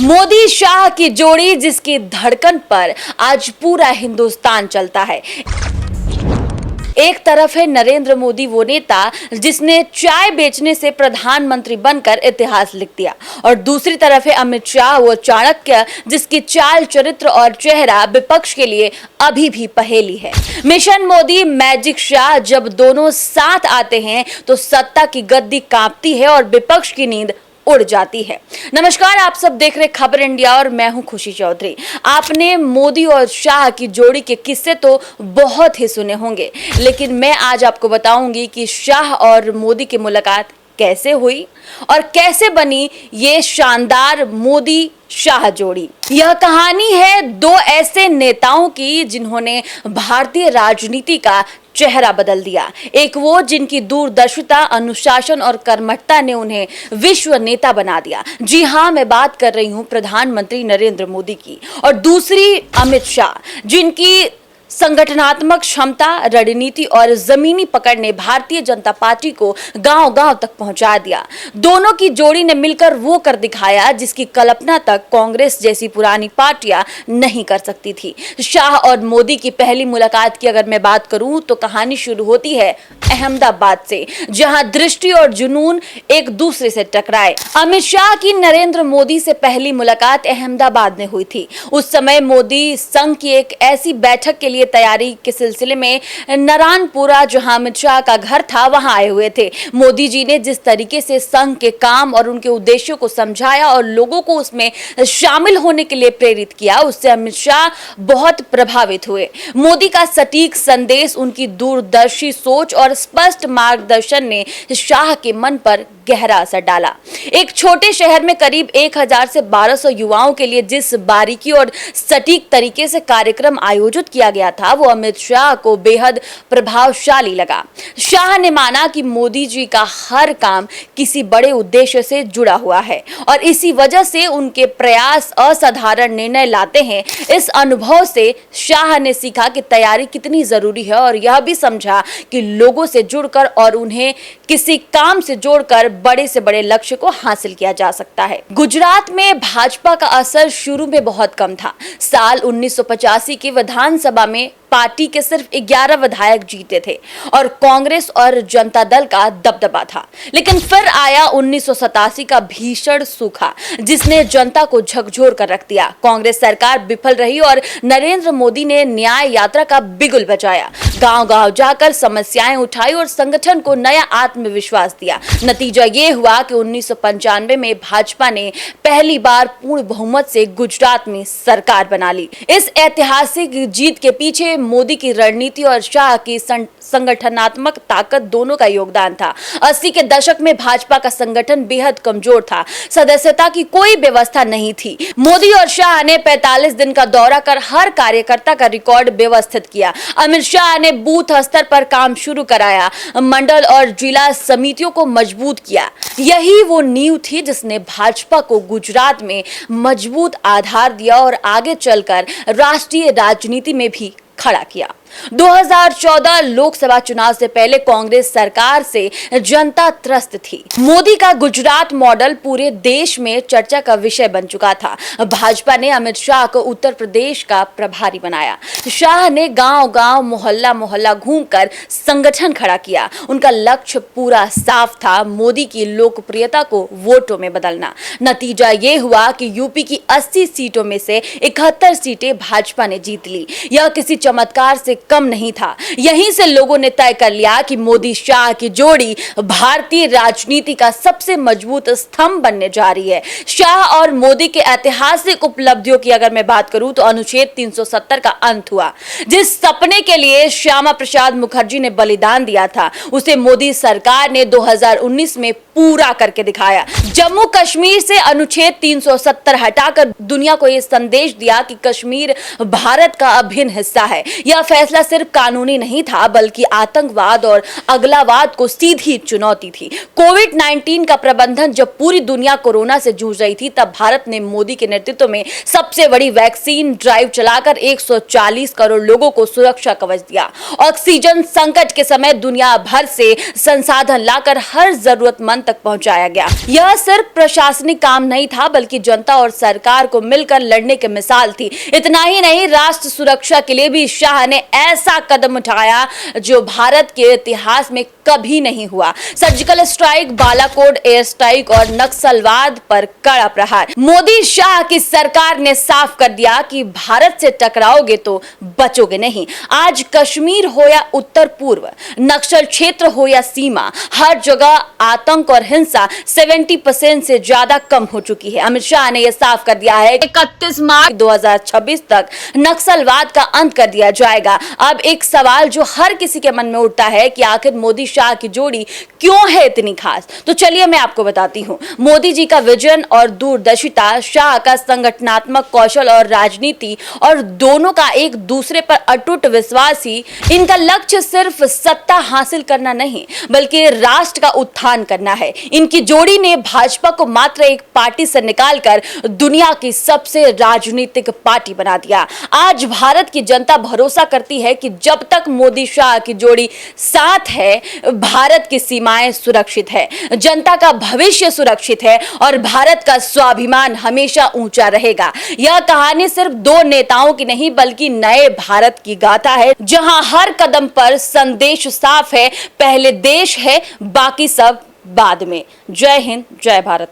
मोदी शाह की जोड़ी जिसकी धड़कन पर आज पूरा हिंदुस्तान चलता है। एक तरफ है नरेंद्र मोदी, वो नेता जिसने चाय बेचने से प्रधानमंत्री बनकर इतिहास लिख दिया, और दूसरी तरफ है अमित शाह, वो चाणक्य जिसकी चाल, चरित्र और चेहरा विपक्ष के लिए अभी भी पहेली है। मिशन मोदी, मैजिक शाह जब दोनों साथ आते हैं तो सत्ता की गद्दी कांपती है और विपक्ष की नींद उड़ जाती है। नमस्कार, आप सब देख रहे खबर इंडिया और मैं हूं खुशी चौधरी। आपने मोदी और शाह की जोड़ी के किस्से तो बहुत ही सुने होंगे, लेकिन मैं आज आपको बताऊंगी कि शाह और मोदी की मुलाकात कैसे हुई और कैसे बनी ये शानदार मोदी शाह जोड़ी। यह कहानी है दो ऐसे नेताओं की जिन्होंने भारतीय राजनीति का चेहरा बदल दिया। एक वो जिनकी दूरदर्शिता, अनुशासन और कर्मठता ने उन्हें विश्व नेता बना दिया। जी हाँ, मैं बात कर रही हूँ प्रधानमंत्री नरेंद्र मोदी की। और दूसरी अमित शाह, जिनकी संगठनात्मक क्षमता, रणनीति और जमीनी पकड़ ने भारतीय जनता पार्टी को गांव-गांव तक पहुंचा दिया। दोनों की जोड़ी ने मिलकर वो कर दिखाया जिसकी कल्पना तक कांग्रेस जैसी पुरानी पार्टियां नहीं कर सकती थी। शाह और मोदी की पहली मुलाकात की अगर मैं बात करूं तो कहानी शुरू होती है अहमदाबाद से, जहां दृष्टि और जुनून एक दूसरे से टकराए। अमित शाह की नरेंद्र मोदी से पहली मुलाकात अहमदाबाद में हुई थी। उस समय मोदी संघ की एक ऐसी बैठक के लिए तैयारी के सिलसिले में नारायणपुरा, जहां अमित शाह का घर था, वहां आए हुए थे। मोदी जी ने जिस तरीके से संघ के काम और उनके उद्देश्यों को समझाया और लोगों को उसमें शामिल होने के लिए प्रेरित किया, उससे अमित शाह बहुत प्रभावित हुए। मोदी का सटीक संदेश, उनकी दूरदर्शी सोच और स्पष्ट मार्गदर्शन ने शाह के मन पर गहरा असर डाला। एक छोटे शहर में करीब 1000 से 1200 युवाओं के लिए जिस बारीकी और सटीक तरीके से कार्यक्रम आयोजित किया गया था, वो अमित शाह को बेहद प्रभावशाली लगा। शाह ने माना कि मोदी जी का हर काम किसी बड़े उद्देश्य से जुड़ा हुआ है और इसी वजह से उनके प्रयास असाधारण निर्णय लाते हैं। इस अनुभव से शाह ने सीखा कि तैयारी कितनी जरूरी है और यह भी समझा कि लोगों से जुड़कर और उन्हें किसी काम से जोड़कर बड़े से बड़े लक्ष्य को हासिल किया जा सकता है। गुजरात में भाजपा का असर शुरू में बहुत कम था। साल 1985 की विधानसभा में पार्टी के सिर्फ 11 विधायक जीते थे और कांग्रेस और जनता दल का दबदबा था। लेकिन फिर आया 1987 का भीषण सूखा, जिसने जनता को झकझोर कर रख दिया। कांग्रेस सरकार विफल रही और नरेंद्र मोदी ने न्याय यात्रा का बिगुल बजाया। गांव-गांव जाकर समस्याएं उठाई और संगठन को नया आत्मविश्वास दिया। नतीजा ये हुआ कि 1995 में भाजपा ने पहली बार पूर्ण बहुमत से गुजरात में सरकार बना ली। इस ऐतिहासिक जीत के पीछे मोदी की रणनीति और शाह की संगठनात्मक ताकत दोनों का योगदान था। 80 के दशक में भाजपा का संगठन बेहद कमजोर था, सदस्यता की कोई व्यवस्था नहीं थी। मोदी और शाह ने 45 दिन का दौरा कर हर कार्यकर्ता का रिकॉर्ड व्यवस्थित किया। अमित शाह ने बूथ स्तर पर काम शुरू कराया, मंडल और जिला समितियों को मजबूत किया। यही वो नींव थी जिसने भाजपा को गुजरात में मजबूत आधार दिया और आगे चलकर राष्ट्रीय राजनीति में भी खड़ा किया। 2014 लोकसभा चुनाव से पहले कांग्रेस सरकार से जनता त्रस्त थी। मोदी का गुजरात मॉडल पूरे देश में चर्चा का विषय बन चुका था। भाजपा ने अमित शाह को उत्तर प्रदेश का प्रभारी बनाया। शाह ने गांव-गांव, मोहल्ला-मोहल्ला घूमकर संगठन खड़ा किया। उनका लक्ष्य पूरा साफ था, मोदी की लोकप्रियता को वोटों में बदलना। नतीजा ये हुआ कि यूपी की 80 सीटों में से 71 सीटें भाजपा ने जीत ली। यह किसी चमत्कार से कम नहीं था। यहीं से लोगों ने तय कर लिया कि मोदी शाह की जोड़ी भारतीय राजनीति का सबसे मजबूत स्तंभ बनने जा रही है। शाह और मोदी के ऐतिहासिक उपलब्धियों की अगर मैं बात करूं तो अनुच्छेद 370 का अंत हुआ। जिस सपने के लिए श्यामा प्रसाद मुखर्जी ने बलिदान दिया था, उसे मोदी सरकार ने 2019 में पूरा करके दिखाया। जम्मू कश्मीर से अनुच्छेद 370 हटाकर दुनिया को यह संदेश दिया कि कश्मीर भारत का अभिन्न हिस्सा है। यह फैसला फैसला सिर्फ कानूनी नहीं था बल्कि आतंकवाद और अगलावाद को सीधी चुनौती थी। कोविड-19 का प्रबंधन जब पूरी दुनिया कोरोना से जूझ रही थी, तब भारत ने मोदी के नेतृत्व में सबसे बड़ी वैक्सीन ड्राइव चलाकर 140 करोड़ लोगों को सुरक्षा कवच दिया। ऑक्सीजन संकट के समय दुनिया भर से संसाधन लाकर हर जरूरतमंद तक पहुंचाया गया। यह सिर्फ प्रशासनिक काम नहीं था बल्कि जनता और सरकार को मिलकर लड़ने की मिसाल थी। इतना ही नहीं, राष्ट्र सुरक्षा के लिए भी शाह ने ऐसा कदम उठाया जो भारत के इतिहास में कभी नहीं हुआ। Surgical strike, Balakot air strike और नक्सलवाद पर कड़ा प्रहार। मोदी शाह की सरकार ने साफ कर दिया कि भारत से टकराओगे तो बचोगे नहीं। आज कश्मीर हो या उत्तर पूर्व, नक्सल क्षेत्र हो या सीमा, हर जगह आतंक और हिंसा 70% से ज्यादा कम हो चुकी है। अमित शाह ने यह साफ कर दिया है 31 मार्च 2026 तक नक्सलवाद का अंत कर दिया जाएगा। अब एक सवाल जो हर किसी के मन में उठता है कि आखिर मोदी शाह की जोड़ी क्यों है इतनी खास, तो चलिए मैं आपको बताती हूँ। मोदी जी का विजन और दूरदर्शिता, शाह का संगठनात्मक कौशल और राजनीति, और दोनों का एक दूसरे पर अटूट विश्वास ही इनका लक्ष्य सिर्फ सत्ता हासिल करना नहीं बल्कि राष्ट्र का उत्थान करना है। इनकी जोड़ी ने भाजपा को मात्र एक पार्टी से निकालकर दुनिया की सबसे राजनीतिक पार्टी बना दिया। आज भारत की जनता भरोसा करती है कि जब तक मोदी शाह की जोड़ी साथ है, भारत की सीमाएं सुरक्षित है, जनता का भविष्य सुरक्षित है और भारत का स्वाभिमान हमेशा ऊंचा रहेगा। यह कहानी सिर्फ दो नेताओं की नहीं बल्कि नए भारत की गाथा है, जहां हर कदम पर संदेश साफ है, पहले देश है, बाकी सब बाद में। जय हिंद, जय भारत।